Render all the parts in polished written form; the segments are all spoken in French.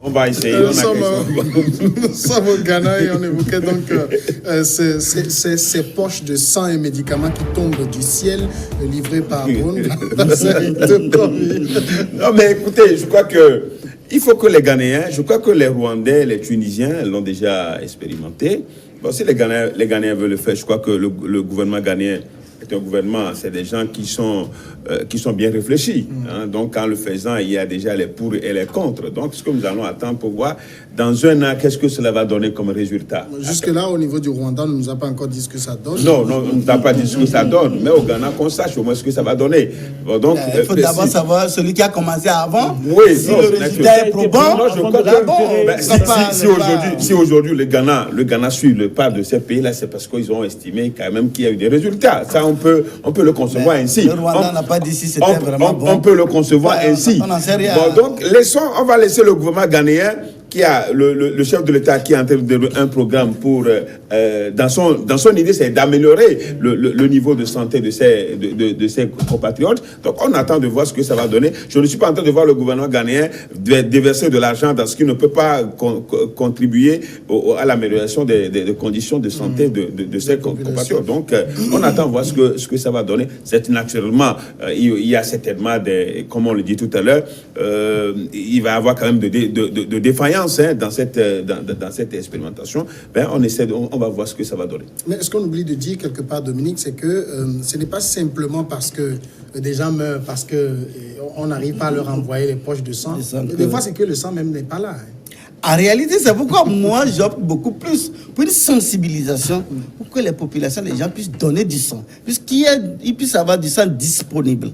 On va essayer. Nous sommes au Ghana et on évoquait donc ces poches de sang et médicaments qui tombent du ciel, livrés par drone. Non, mais écoutez, je crois que il faut que les Ghanéens, je crois que les Rwandais, les Tunisiens l'ont déjà expérimenté. Bon, si les Ghanéens veulent le faire, je crois que le gouvernement ghanéen est un gouvernement, c'est des gens qui sont bien réfléchis. Hein. Donc, en le faisant, il y a déjà les pour et les contre. Donc, ce que nous allons attendre pour voir, dans un an, qu'est-ce que cela va donner comme résultat. Jusque-là, au niveau du Rwanda, on ne nous a pas encore dit ce que ça donne. Non, on ne nous a pas dit ce que ça donne. Mais au Ghana, qu'on sache au moins ce que ça va donner. Bon, donc, il faut d'abord savoir celui qui a commencé avant. Oui, si le résultat est probant, si aujourd'hui le Ghana suit le pas de ces pays-là, c'est parce qu'ils ont estimé quand même qu'il y a eu des résultats. Ça, on peut le concevoir ainsi. Le Rwanda n'a pas dit si c'était vraiment bon. On peut le concevoir ainsi. On n'en sait rien. Bon, donc, on va laisser le gouvernement ghanéen, qui a le chef de l'État qui est en train de développer un programme pour, dans son idée, c'est d'améliorer le niveau de santé de ses compatriotes. Donc, on attend de voir ce que ça va donner. Je ne suis pas en train de voir le gouvernement ghanéen déverser de l'argent dans ce qui ne peut pas contribuer à l'amélioration des conditions de santé de ses compatriotes. Donc, on attend de voir ce que ça va donner. C'est naturellement, il y a certainement comme on le dit tout à l'heure, il va y avoir quand même de défaillances. Dans cette expérimentation, on va voir ce que ça va donner. Mais ce qu'on oublie de dire quelque part, Dominique, c'est que ce n'est pas simplement parce que des gens meurent, parce qu'on n'arrive pas à leur envoyer les poches de sang. Des fois, c'est que le sang même n'est pas là. En réalité, c'est pourquoi moi, j'opte beaucoup plus pour une sensibilisation, pour que les populations, les gens puissent donner du sang, puisqu'ils puissent avoir du sang disponible.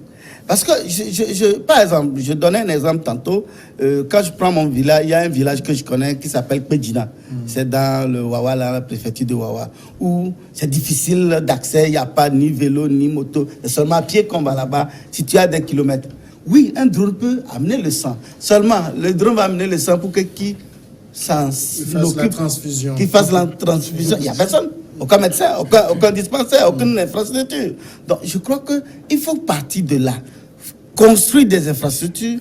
Parce que, par exemple, je donnais un exemple tantôt, quand je prends mon village, il y a un village que je connais qui s'appelle Pédina. C'est dans le Wawa, la préfecture de Wawa, où c'est difficile d'accès, il n'y a pas ni vélo, ni moto, c'est seulement à pied qu'on va là-bas, si tu as des kilomètres. Oui, un drone peut amener le sang. Seulement, le drone va amener le sang pour qui fasse la transfusion. Qui fasse la transfusion. Il n'y a personne. Aucun médecin, aucun dispensaire, aucune infrastructure. Donc, je crois qu'il faut partir de là. Construire des infrastructures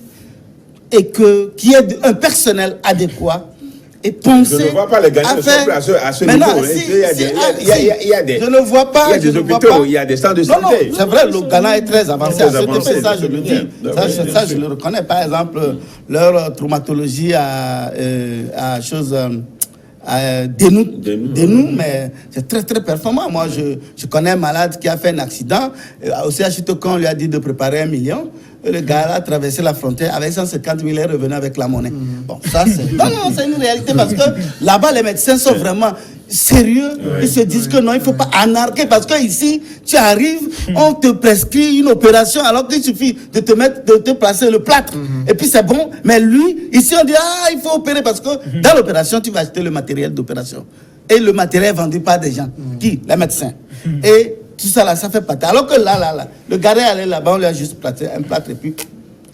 et qu'il y ait un personnel adéquat et penser. Je ne vois pas les gagnants à ce niveau. Il y a des, je ne vois pas. Il y a des hôpitaux, il y a des centres de santé. Non, c'est vrai, le Ghana est très avancé. Ça, je le dis. Ça, je le reconnais. Par exemple, leur traumatologie à choses. Dénou, mais c'est très très performant. Moi, je connais un malade qui a fait un accident. Au CHUTOCON, on lui a dit de préparer 1 million. Le gars a traversé la frontière avec 150 000 et revenu avec la monnaie. Bon, ça c'est... Non, c'est une réalité parce que là-bas, les médecins sont vraiment sérieux. Ils se disent que non, il ne faut pas anarquer parce que ici, tu arrives, on te prescrit une opération alors qu'il suffit de te placer le plâtre. Et puis c'est bon. Mais lui, ici, on dit, il faut opérer parce que dans l'opération, tu vas acheter le matériel d'opération. Et le matériel est vendu par des gens. Qui? Les médecins. Et tout ça là, ça fait pâté. Alors que là, le gars est allé là-bas, on lui a juste platé un plâtre et puis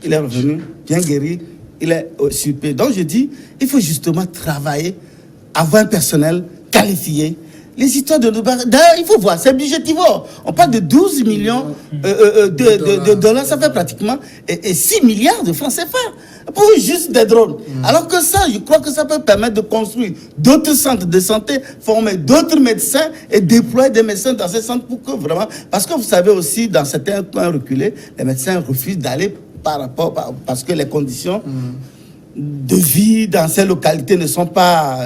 il est revenu, bien guéri, il est sur pied. Donc je dis, il faut justement travailler, avoir un personnel qualifié. Les histoires de... D'ailleurs, il faut voir, c'est budgétivore. On parle de 12 millions de dollars, ça fait pratiquement et 6 milliards de francs CFA pour juste des drones. Alors que ça, je crois que ça peut permettre de construire d'autres centres de santé, former d'autres médecins et déployer des médecins dans ces centres pour que vraiment... Parce que vous savez aussi, dans certains coins reculés, les médecins refusent d'aller parce que les conditions... de vie dans ces localités ne sont pas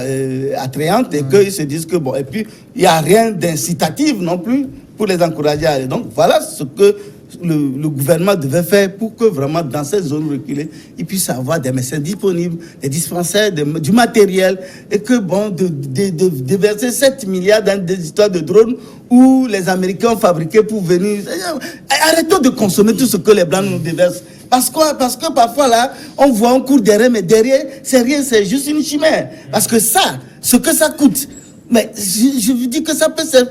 attrayantes et qu'ils se disent que bon, et puis il n'y a rien d'incitatif non plus pour les encourager à aller. Donc voilà ce que le gouvernement devait faire pour que vraiment dans ces zones reculées, il puisse avoir des médecins disponibles, des dispensaires, du matériel et que bon, de verser 7 milliards dans des histoires de drones où les Américains ont fabriqué pour venir. Arrêtons de consommer tout ce que les Blancs nous déversent. Parce que parfois là, on voit un cours derrière, mais derrière, c'est rien, c'est juste une chimère. Parce que ça, ce que ça coûte, mais je vous dis que ça peut servir,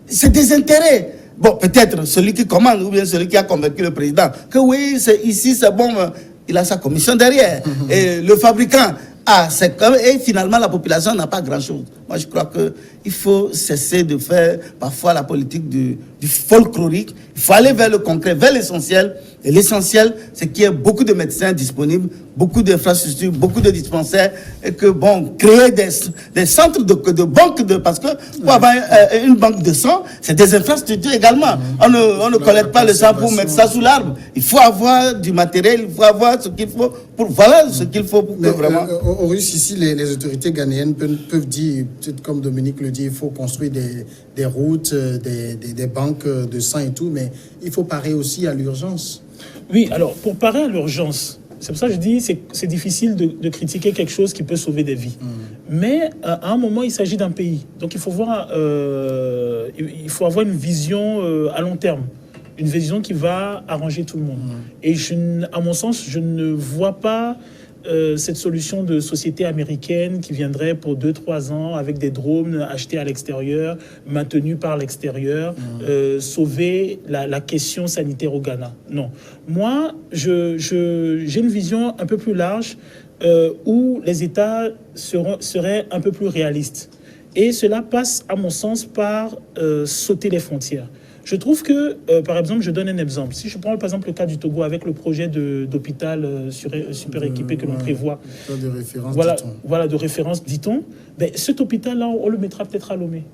c'est des intérêts. Bon, peut-être celui qui commande ou bien celui qui a convaincu le président que oui, ici c'est bon, il a sa commission derrière. Et le fabricant et finalement la population n'a pas grand-chose. Moi, je crois qu'il faut cesser de faire parfois la politique du folklorique. Il faut aller vers le concret, vers l'essentiel. Et l'essentiel, c'est qu'il y ait beaucoup de médecins disponibles, beaucoup d'infrastructures, beaucoup de dispensaires, et que, créer des centres de banques parce que pour avoir une banque de sang, c'est des infrastructures également. On ne collecte pas le sang pour mettre ça sous l'arbre. Il faut avoir du matériel, il faut avoir ce qu'il faut pour que vraiment. Au Russe, ici, les autorités ghanéennes peuvent dire, comme Dominique le dit, il faut construire des routes, des banques de sang et tout, mais il faut parer aussi à l'urgence. Oui, alors, pour parer à l'urgence, c'est pour ça que je dis c'est difficile de critiquer quelque chose qui peut sauver des vies. Mais à un moment, il s'agit d'un pays. Donc, il faut avoir une vision à long terme. Une vision qui va arranger tout le monde. Et à mon sens, je ne vois pas cette solution de société américaine qui viendrait pour 2-3 ans avec des drones achetés à l'extérieur, maintenus par l'extérieur, sauver la question sanitaire au Ghana. Non. Moi, j'ai une vision un peu plus large où les États seraient un peu plus réalistes. Et cela passe, à mon sens, par sauter les frontières. Je trouve que, par exemple, je donne un exemple. Si je prends par exemple le cas du Togo avec le projet d'hôpital super équipé que l'on prévoit. De référence, voilà, de référence, dit-on. Ben, cet hôpital-là, on le mettra peut-être à Lomé.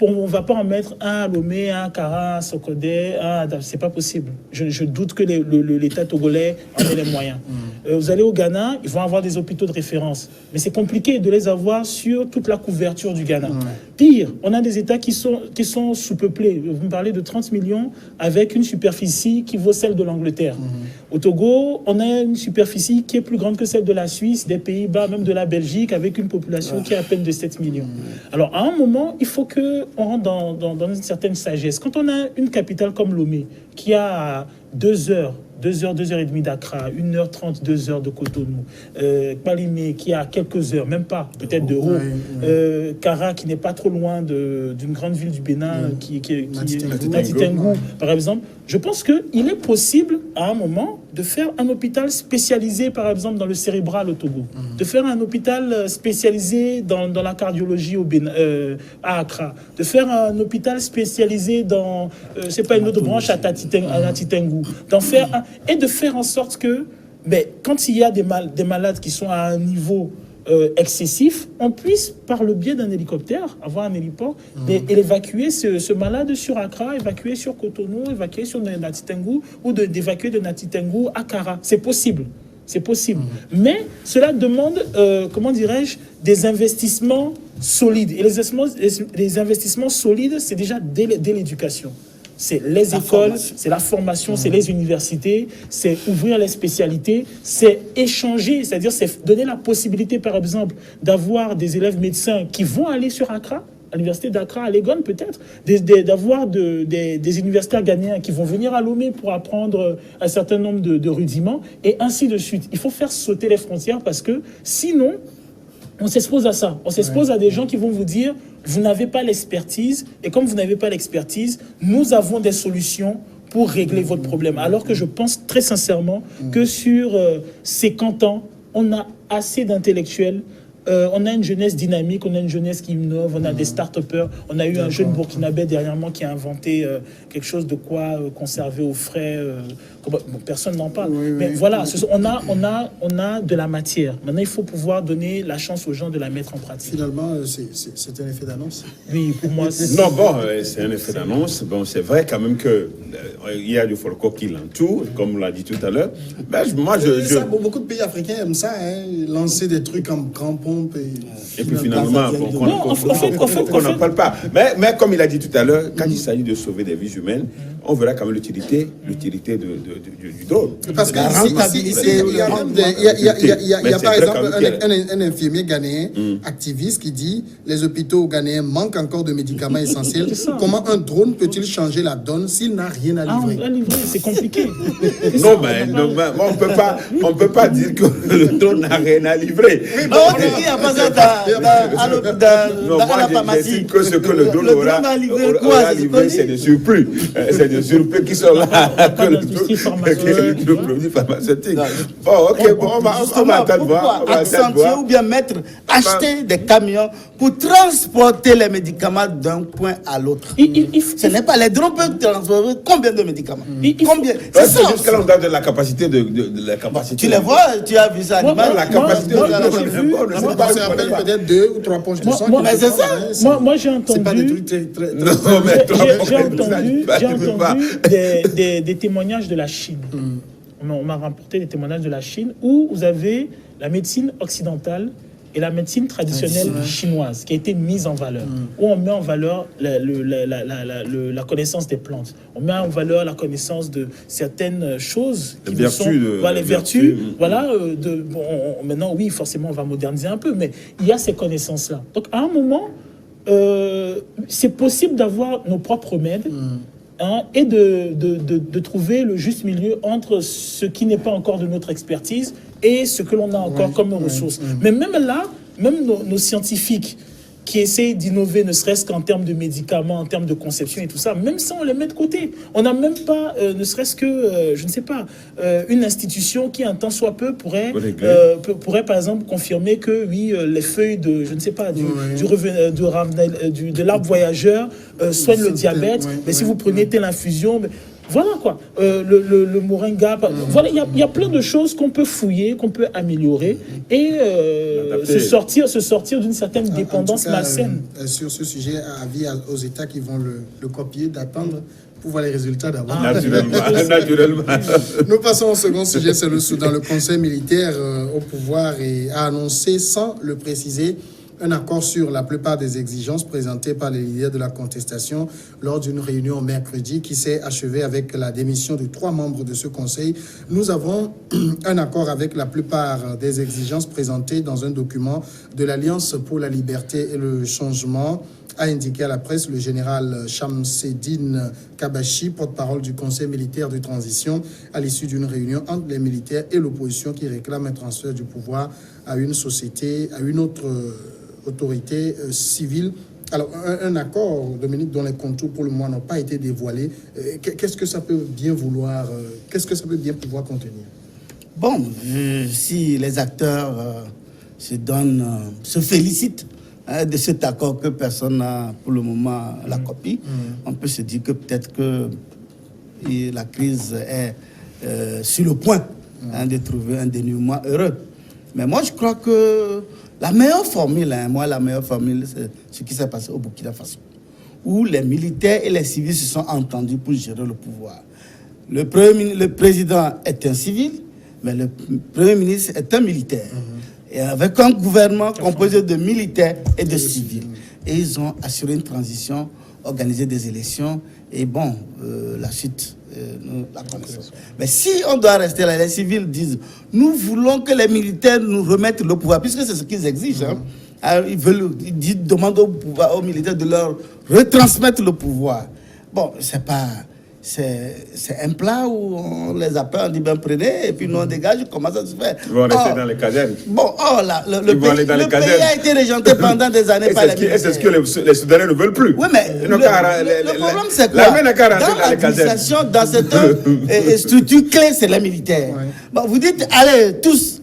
On ne va pas en mettre un à Lomé, un à Kara, un à Sokodé, c'est pas possible. Je doute que l'État togolais en ait les moyens. Vous allez au Ghana, ils vont avoir des hôpitaux de référence. Mais c'est compliqué de les avoir sur toute la couverture du Ghana. Pire, on a des États qui sont sous-peuplés. Vous me parlez de 30 millions avec une superficie qui vaut celle de l'Angleterre. Au Togo, on a une superficie qui est plus grande que celle de la Suisse, des Pays-Bas, même de la Belgique, avec une population qui est à peine de 7 millions. Alors, à un moment, il faut qu'on rentre dans une certaine sagesse. Quand on a une capitale comme Lomé, qui a 2 heures et demie d'Accra, 1h30, 2 heures de Cotonou, Kpalimé qui a quelques heures, même pas, peut-être de haut, Kara qui n'est pas trop loin d'une grande ville du Bénin, qui est Natitengou, par exemple. Je pense qu'il est possible, à un moment, de faire un hôpital spécialisé, par exemple, dans le cérébral au Togo, de faire un hôpital spécialisé dans la cardiologie au Bénin, à Accra, de faire un hôpital spécialisé dans, c'est pas une autre branche à Natitengou, et de faire en sorte que, quand il y a des malades qui sont à un niveau excessif, on puisse, par le biais d'un hélicoptère, avoir un héliport, et évacuer ce malade sur Accra, évacuer sur Cotonou, évacuer sur Natitengou, ou d'évacuer de Natitengou à Kara. C'est possible. C'est possible. Mais cela demande, comment dirais-je, des investissements solides. Et les investissements solides, c'est déjà dès l'éducation. C'est les écoles, c'est la formation, c'est les universités, c'est ouvrir les spécialités, c'est échanger, c'est-à-dire c'est donner la possibilité, par exemple, d'avoir des élèves médecins qui vont aller sur Accra, à l'université d'Accra, à Legon peut-être, d'avoir des universitaires ghanéens qui vont venir à Lomé pour apprendre un certain nombre de rudiments, et ainsi de suite. Il faut faire sauter les frontières parce que sinon, on s'expose à ça. On s'expose à des gens qui vont vous dire vous n'avez pas l'expertise, et comme vous n'avez pas l'expertise, nous avons des solutions pour régler votre problème. Alors que je pense très sincèrement que sur 50 ans, on a assez d'intellectuels. On a une jeunesse dynamique, on a une jeunesse qui innove, on a des start-upers. On a eu un jeune burkinabé dernièrement qui a inventé quelque chose de quoi conserver au frais. Personne n'en parle. Mais voilà, on a de la matière. Maintenant, il faut pouvoir donner la chance aux gens de la mettre en pratique. Finalement, c'est un effet d'annonce. Oui, pour moi, c'est... Non, c'est un effet d'annonce. Bon, c'est vrai quand même que il y a du folklore qui l'entoure, comme on l'a dit tout à l'heure. Beaucoup de pays africains aiment ça, lancer des trucs en grand pompe. Et puis finalement, on n'en parle pas. Mais comme il a dit tout à l'heure, quand il s'agit de sauver des vies humaines, on verra quand même l'utilité du drone. Parce que il y a par exemple un infirmier ghanéen activiste qui dit les hôpitaux ghanéens manquent encore de médicaments essentiels. Comment un drone peut-il changer la donne s'il n'a rien à livrer? C'est compliqué. Non, mais on peut pas dire que le drone n'a rien à livrer. On dit qu'il n'y a pas ça dans la pharmacie. Que ce que le drone aura livré, c'est des surplus. C'est des usurpés qui sont là. Pas d'industrie pharmaceutique. Le produit pharmaceutique. Bon, ok, bon, on va attendre voir. Accentuer ou bien acheter des camions pour transporter les médicaments d'un point à l'autre. Ce n'est pas les drones peuvent transporter combien de médicaments? Combien? C'est ça. Jusqu'à là, on donne de la capacité de la capacité. Tu les vois, tu as vu ça. La capacité Ça rappelle peut-être 2 ou 3 poches de sang. Mais c'est ça. Moi, j'ai entendu. C'est pas des trucs très. J'ai entendu des témoignages de la Chine. On m'a rapporté des témoignages de la Chine où vous avez la médecine occidentale et la médecine traditionnelle chinoise qui a été mise en valeur. Où on met en valeur la connaissance des plantes. On met en valeur la connaissance de certaines choses. Les vertus. Voilà, maintenant, oui, forcément, on va moderniser un peu, mais il y a ces connaissances-là. Donc, à un moment, c'est possible d'avoir nos propres remèdes. Et de trouver le juste milieu entre ce qui n'est pas encore de notre expertise et ce que l'on a encore comme ressources. Mais même là, même nos scientifiques qui essayent d'innover, ne serait-ce qu'en termes de médicaments, en termes de conception et tout ça, même ça, on les met de côté. On n'a même pas, ne serait-ce que, je ne sais pas, une institution qui, un tant soit peu, pourrait par exemple, confirmer que, oui, les feuilles de, je ne sais pas, de l'arbre voyageur soignent le diabète, mais si vous prenez telle infusion... Voilà quoi, le moringa, voilà, il y a plein de choses qu'on peut fouiller, qu'on peut améliorer et se sortir d'une certaine dépendance malsaine. Sur ce sujet, avis aux États qui vont le copier, d'attendre pour voir les résultats d'abord. Naturellement. Nous passons au second sujet, c'est le Soudan. Le Conseil militaire au pouvoir a annoncé, sans le préciser, un accord sur la plupart des exigences présentées par les leaders de la contestation lors d'une réunion mercredi qui s'est achevée avec la démission de 3 membres de ce conseil. Nous avons un accord avec la plupart des exigences présentées dans un document de l'Alliance pour la liberté et le changement, a indiqué à la presse le général Shamseddine Kabashi, porte-parole du Conseil militaire de transition, à l'issue d'une réunion entre les militaires et l'opposition qui réclame un transfert du pouvoir à une autre autorité civile. Alors, un accord, Dominique, dont les contours pour le moment n'ont pas été dévoilés. Qu'est-ce que ça peut bien vouloir, qu'est-ce que ça peut bien pouvoir contenir? Bon, si les acteurs se félicitent de cet accord que personne n'a pour le moment la copie, on peut se dire que peut-être que la crise est sur le point de trouver un dénouement heureux. Mais moi, je crois que la meilleure formule, c'est ce qui s'est passé au Burkina Faso, où les militaires et les civils se sont entendus pour gérer le pouvoir. Le président est un civil, mais le premier ministre est un militaire. Et avec un gouvernement composé de militaires et de civils. Et ils ont assuré une transition, organisé des élections, et bon, la suite, nous la connaissons. Mais si on doit rester là, les civils disent, nous voulons que les militaires nous remettent le pouvoir, puisque c'est ce qu'ils exigent. Alors, ils demandent aux militaires de leur retransmettre le pouvoir. Bon, c'est un plat où on les appelle, on dit ben prenez, et puis nous on dégage, comment ça se fait? Ils vont rester dans les casernes. Bon, le pays a été régenté pendant des années par les militaires. C'est ce que les Soudanais ne veulent plus. Oui, mais le problème c'est quoi? Dans l'administration, dans cette structure clé, c'est les militaires. Bon, vous dites, allez, tous,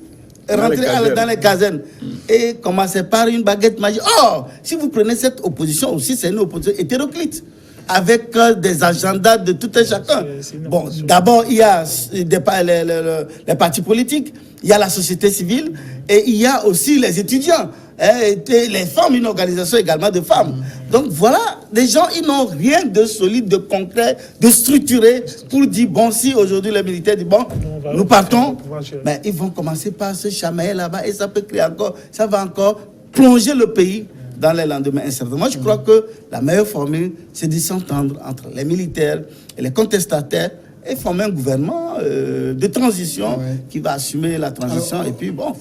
rentrez dans les casernes et commencez par une baguette magique. Or, si vous prenez cette opposition aussi, c'est une opposition hétéroclite, avec des agendas de tout un chacun. Bon, d'abord, il y a les partis politiques, il y a la société civile, et il y a aussi les étudiants, et les femmes, une organisation également de femmes. Donc voilà, les gens, ils n'ont rien de solide, de concret, de structuré pour dire, bon, si aujourd'hui les militaires disent, bon, nous partons, mais ils vont commencer par se chamailler là-bas, et ça peut créer encore, ça va encore plonger le pays dans les lendemains incertains. Moi, je crois que la meilleure formule, c'est de s'entendre entre les militaires et les contestataires et former un gouvernement de transition qui va assumer la transition. Alors, et puis, bon,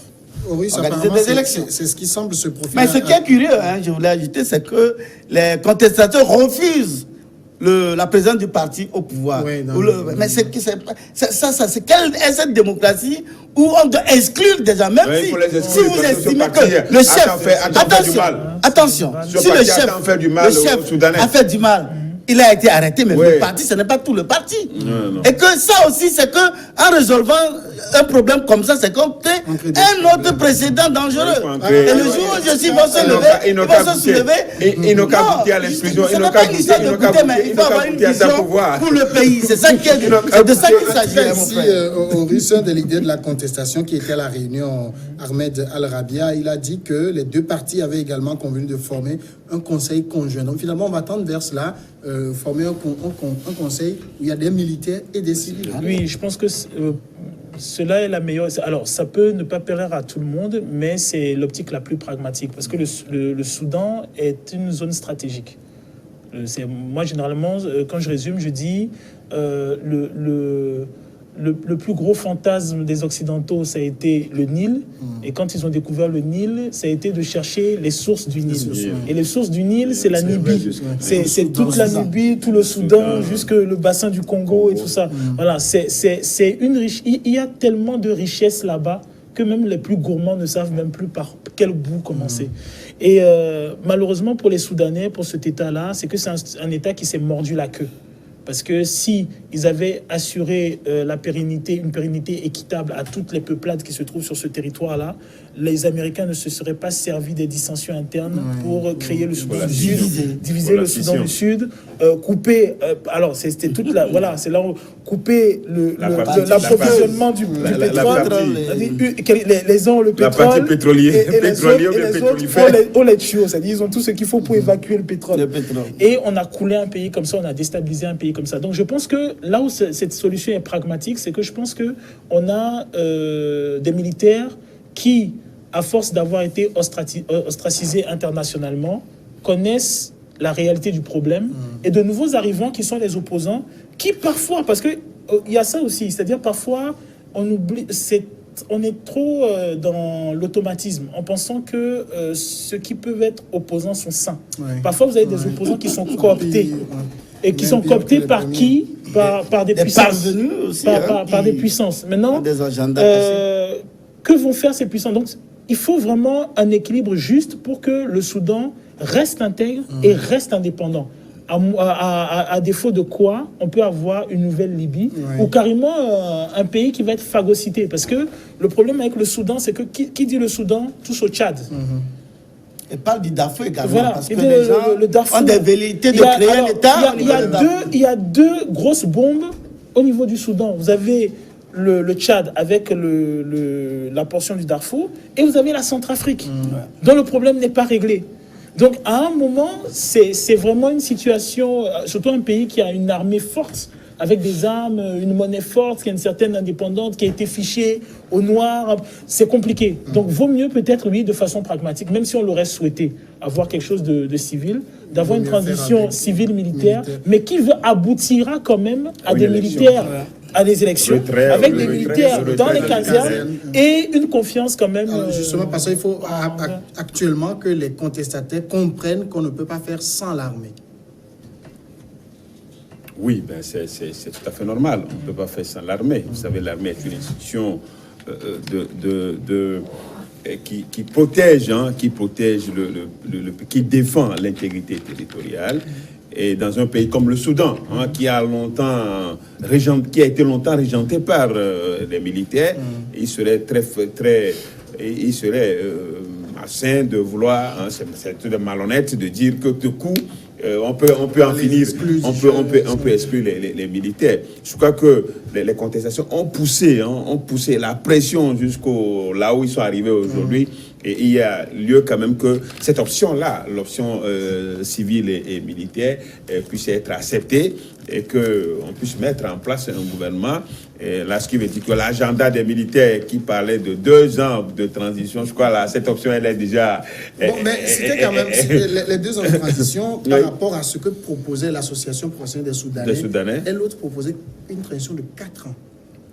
oui, organiser des élections. C'est ce qui semble se profiler. Mais ce qui est curieux, je voulais ajouter, c'est que les contestateurs refusent la présidence du parti au pouvoir. Oui, mais c'est quelle est cette démocratie où on doit exclure déjà, même si vous estimez que le chef... Attention, si le chef a fait du mal il a été arrêté, mais Ouais. le parti, ce n'est pas tout le parti. Non. Et que ça aussi, c'est qu'en résolvant un problème comme ça, c'est qu'on crée un autre précédent dangereux. Et le jour où je suis vont se lever, ils vont se soulever. Ils n'ont qu'à Non, goûter à l'explosion. ce n'est pas une histoire de goûter, mais il faut avoir une vision pour le pays. C'est ça qui est, c'est de ça qu'il s'agit, mon Ici, frère. Maurice, un des leaders de la contestation qui était à la réunion, Ahmed Al-Rabia, il a dit que les deux partis avaient également convenu de former un conseil conjoint. Donc finalement, on va tendre vers cela, former un conseil où il y a des militaires et des civils. Oui, je pense que cela est la meilleure. Alors, ça peut ne pas plaire à tout le monde, mais c'est l'optique la plus pragmatique parce que le Soudan est une zone stratégique. Moi, généralement, quand je résume, je dis le plus gros fantasme des Occidentaux, ça a été le Nil. Et quand ils ont découvert le Nil, ça a été de chercher les sources du Nil. Et les sources du Nil, c'est la Nubie. C'est toute la Nubie, tout le Soudan, jusque le bassin du Congo et tout ça. Voilà, c'est une richesse. Il y a tellement de richesses là-bas que même les plus gourmands ne savent même plus par quel bout commencer. Et malheureusement pour les Soudanais, pour cet État-là, c'est que c'est un État qui s'est mordu la queue. Parce que si ils avaient assuré une pérennité équitable à toutes les peuplades qui se trouvent sur ce territoire-là, les Américains ne se seraient pas servis des dissensions internes pour créer le Soudan du Sud, diviser le Soudan du Sud, couper. Alors c'était toute la voilà, c'est là où couper l'approvisionnement du pétrole. Les uns ont le pétrole, la partie pétrolière, et les autres ont les tuyaux, c'est-à-dire ils ont tout ce qu'il faut pour évacuer le pétrole. Et on a coulé un pays comme ça, on a déstabilisé un pays comme ça. Donc je pense que là où cette solution est pragmatique, c'est que je pense que on a des militaires qui, à force d'avoir été ostracisés internationalement, connaissent la réalité du problème, et de nouveaux arrivants qui sont les opposants, qui parfois, parce que il y a ça aussi, c'est-à-dire parfois on oublie, on est trop dans l'automatisme en pensant que ceux qui peuvent être opposants sont sains. Parfois vous avez des opposants qui sont cooptés. Et qui sont cooptés par qui? Par des puissances. Aussi, par des puissances. Maintenant, des agendas que vont faire ces puissances? Donc, il faut vraiment un équilibre juste pour que le Soudan reste intègre et reste indépendant. À défaut de quoi, on peut avoir une nouvelle Libye ou carrément un pays qui va être phagocyté. Parce que le problème avec le Soudan, c'est que qui dit le Soudan touche au Tchad. Et parle du Darfour également, voilà, parce que les gens le Darfour, ont des velléités de créer un État. Il y a deux grosses bombes au niveau du Soudan. Vous avez le Tchad avec la portion du Darfour, et vous avez la Centrafrique, dont le problème n'est pas réglé. Donc à un moment, c'est vraiment une situation, surtout un pays qui a une armée forte, avec des armes, une monnaie forte, qui a une certaine indépendance, qui a été fichée au noir. C'est compliqué. Donc, vaut mieux peut-être, oui, de façon pragmatique, même si on l'aurait souhaité, avoir quelque chose de civil, d'avoir une transition civile-militaire, mais qui aboutira quand même à des militaires, à des élections, avec des militaires dans les casernes et une confiance quand même. Alors justement, parce qu'il faut actuellement que les contestataires comprennent qu'on ne peut pas faire sans l'armée. Oui, ben c'est tout à fait normal. On ne peut pas faire sans l'armée. Vous savez, l'armée est une institution qui protège, qui défend l'intégrité territoriale. Et dans un pays comme le Soudan, qui a été longtemps régenté par les militaires, il serait malsain de vouloir, c'est tout de malhonnête de dire que de coup, on peut en finir, on peut exclure les militaires. Je crois que les contestations ont poussé la pression jusqu'au là où ils sont arrivés aujourd'hui. Et il y a lieu quand même que cette option-là, l'option civile et militaire, puisse être acceptée et qu'on puisse mettre en place un gouvernement. Et là, ce qui veut dire que l'agenda des militaires qui parlait de 2 ans de transition, je crois là, cette option, elle est déjà... Bon, mais c'était quand même les 2 ans de transition par rapport à ce que proposait l'association professionnelle des Soudanais. Et l'autre proposait une transition de 4 ans.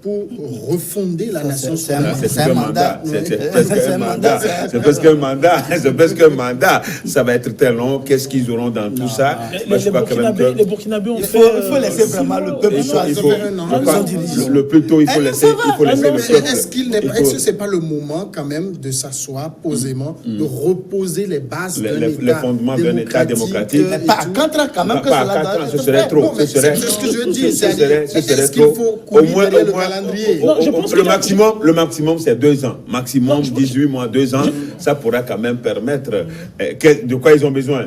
pour refonder la nation. c'est C'est un un mandat. mandat. C'est C'est presque un un mandat. mandat. C'est presque un mandat. C'est presque un mandat. Ça va être très long. Qu'est-ce qu'ils auront dans tout ça? Moi, je crois quand même que Les Burkinabés ont Il fait... faut laisser vraiment le peuple il faut, choisir. je crois, le plus tôt, il faut laisser le peuple. Est-ce que ce n'est pas le moment quand même de s'asseoir posément, de reposer les bases Les fondements d'un État démocratique. Mais pas à 4 ans quand même que Pas cela à 4 ans, doit ce être serait fait. trop. Non, mais Ce serait c'est ce que je veux dire. ce serait Est-ce qu'il trop. faut Au courir moins, derrière le calendrier? Non, je pense le maximum, c'est 2 ans. Maximum 18 mois, 2 ans. Ça pourra quand même permettre. De quoi ils ont besoin?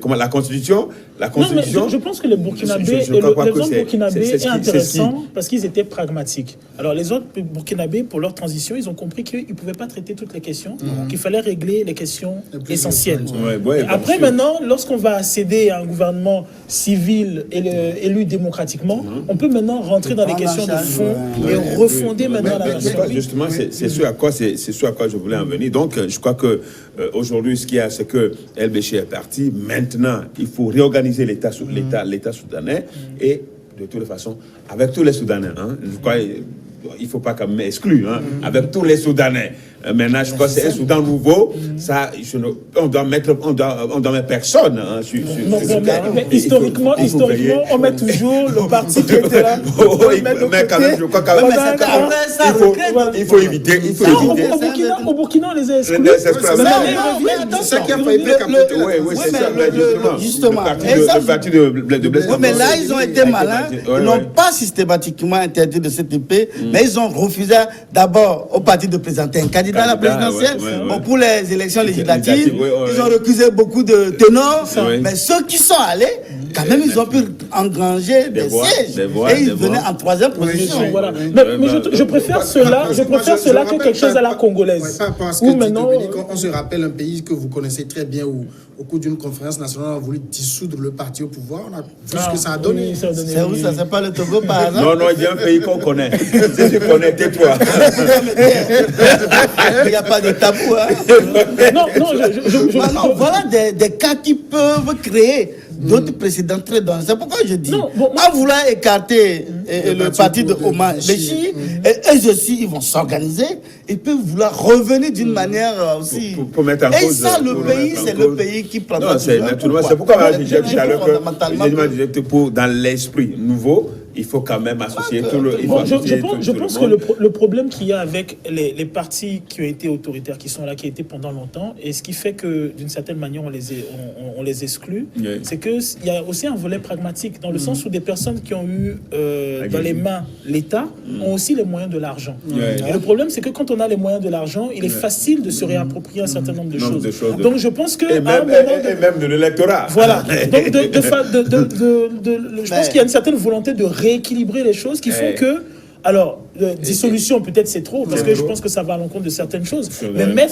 Comment la Constitution? La Non, mais Constitution. je pense que les Burkinabés, Je crois pas que l'exemple burkinabé c'est est ce qui- intéressant parce qu'ils étaient pragmatiques. Alors les autres Burkinabés, pour leur transition, ils ont compris qu'ils ne pouvaient pas traiter toutes les questions, qu'il fallait régler les questions essentielles. Ouais, Et bien après, sûr. maintenant, lorsqu'on va accéder à un gouvernement civil élu démocratiquement, on peut maintenant rentrer dans les questions de fond et refonder maintenant la nation. Justement, c'est ce à quoi je voulais en venir. Donc, je crois que aujourd'hui, ce qu'il y a, c'est que El Béchir est parti. Maintenant, il faut réorganiser l'État soudanais et de toutes les façons, avec tous les Soudanais. Je crois il ne faut pas quand même exclure, avec tous les Soudanais. Maintenant, je crois que c'est un Soudan nouveau. Ça, on doit mettre personne sur Non, ce cas. mais Il faut historiquement, veiller. on met toujours le parti qui était là. Mais quand même, je crois quand même, il faut éviter. Au Burkina, on les a exclus. C'est ça qui a failli capoter. Oui, c'est ça. Justement. Le parti de Blaise. Oui, mais là, ils ont été malins. Ils n'ont pas systématiquement interdit de cette épée, mais ils ont refusé d'abord au parti de présenter un candidat à la présidentielle. Bon, pour les élections législatives, ils ont recusé beaucoup de ténors, mais ceux qui sont allés, quand même, ils ont pu engranger des sièges. Et ils venaient en 3e position. Voilà. Mais je préfère cela que quelque chose à la congolaise. Parce que maintenant, on se rappelle un pays que vous connaissez très bien où, au cours d'une conférence nationale, on a voulu dissoudre le parti au pouvoir. On a vu ce que ça a donné. C'est où ça? C'est pas le Togo par exemple? Non, il y a un pays qu'on connaît. Si tu connais, tais-toi. Il n'y a pas de tabou. Non, voilà des cas qui peuvent créer d'autres précédents très dangereux. C'est pourquoi je dis, en voulant écarter le parti de Omar Béchir, eux aussi, ils vont s'organiser, ils peuvent vouloir revenir d'une manière aussi. Pour mettre en cause. Et ça, le pays, c'est le pays qui prend. Non, c'est pourquoi je disais tout à l'heure que dans l'esprit nouveau, il faut quand même associer tout le monde. Je pense que le problème qu'il y a avec les partis qui ont été autoritaires, qui sont là, qui étaient pendant longtemps, et ce qui fait que d'une certaine manière on les exclut, c'est qu'il y a aussi un volet pragmatique, dans le sens où des personnes qui ont eu dans les mains l'État ont aussi les moyens de l'argent. Et le problème, c'est que quand on a les moyens de l'argent, il est facile de se réapproprier un certain nombre de choses. Donc je pense que... Et même de l'électorat. Voilà. Donc je pense qu'il y a une certaine volonté de rééquilibrer les choses qui font que, alors, dissolution peut-être c'est trop, parce que je pense que ça va à l'encontre de certaines choses, mais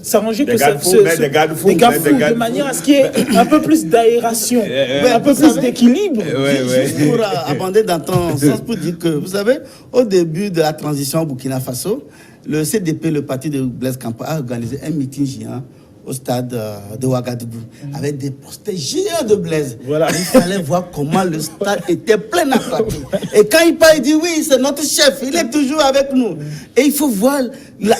s'arranger que des garde-fous de manière à ce qu'il y ait un peu plus d'aération, un peu plus d'équilibre. Juste pour abonder dans ton sens, pour dire que, vous savez, au début de la transition au Burkina Faso, le CDP, le parti de Blaise Compaoré, a organisé un meeting géant au stade de Ouagadougou, avec des posters géants de Blaise. Voilà. Il fallait voir comment le stade était plein à craquer. Et quand il parle, il dit oui, c'est notre chef, il est toujours avec nous. Et il faut voir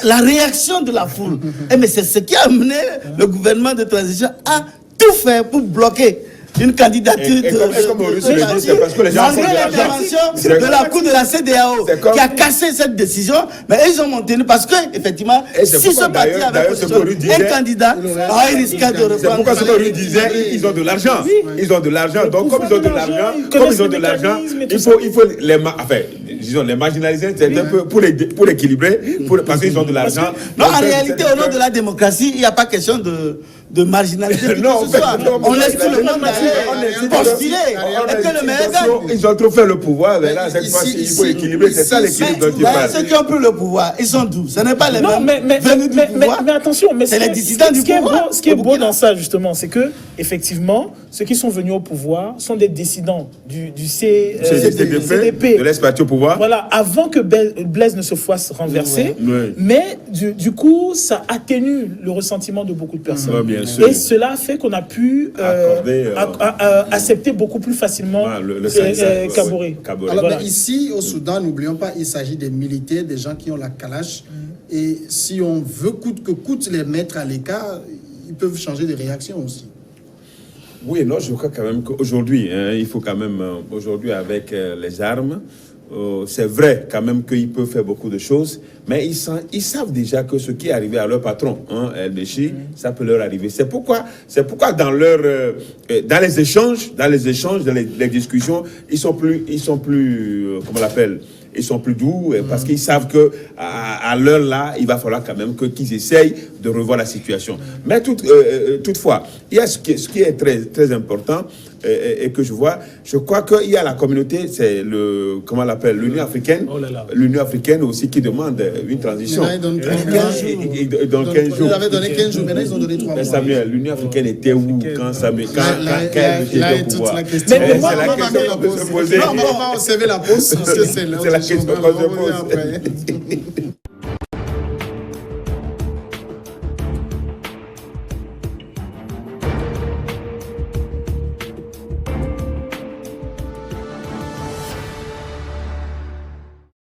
la réaction de la foule. Mais c'est ce qui a amené le gouvernement de transition à tout faire pour bloquer une candidature c'est parce que les gens malgré l'intervention de la Cour de la CEDEAO qui a cassé cette décision, mais ils ont maintenu parce que effectivement, si ce parti avait un candidat, il risquait de reprendre. C'est pourquoi ce qu'on lui disait, ils ont de l'argent. Ils ont de l'argent. Donc comme ils ont de l'argent, il faut les marginaliser, c'est un peu pour équilibrer, parce qu'ils ont de l'argent. Non, en réalité, au nom de la démocratie, il n'y a pas question de marginaliser. Non, on laisse tout le monde postuler. Et que le meilleur gagne. Ils ont trop fait le pouvoir, mais là, cette fois-ci, il faut équilibrer. C'est ça l'équilibre dont tu parles. Ceux qui ont pris le pouvoir, ils sont doux. Ce n'est pas les mêmes venus du pouvoir. Mais attention, c'est les dissidents du pouvoir. Ce qui est beau dans ça, justement, c'est que, effectivement, ceux qui sont venus au pouvoir sont des dissidents du CDP, de l'espace au pouvoir. vois. Voilà, avant que Blaise ne se fasse renverser, Ouais. mais du coup, ça atténue le ressentiment de beaucoup de personnes. Ouais, bien sûr. Et cela fait qu'on a pu Accorder, accepter beaucoup plus facilement Kaboré. Kaboré. Alors, Voilà. mais ici, au Soudan, n'oublions pas, il s'agit des militaires, des gens qui ont la calache. Et si on veut coûte que coûte les mettre à l'écart, ils peuvent changer de réaction aussi. Oui, non, je crois quand même qu'aujourd'hui, il faut quand même, aujourd'hui avec les armes, c'est vrai quand même qu'ils peuvent faire beaucoup de choses, mais ils savent déjà que ce qui est arrivé à leur patron, El-Béchir, ça peut leur arriver. C'est pourquoi dans les échanges, dans les discussions, ils sont plus, comment on l'appelle, ils sont plus doux parce qu'ils savent que à l'heure là, il va falloir quand même qu'ils essayent de revoir la situation. Mais toutefois, il y a ce qui est très très important et que je crois qu'il y a la communauté, c'est comment on l'appelle, l'Union africaine, l'Union africaine aussi qui demande une transition. Maintenant, ils donnent 15 jours. Ils avaient donné 15 jours, maintenant ils ont donné 3 mois. Samuel, l'Union africaine était où quand Samuel, là est toute la question. C'est la question qu'on peut se poser. Non, on va observer la pause parce que c'est la question qu'on se pose.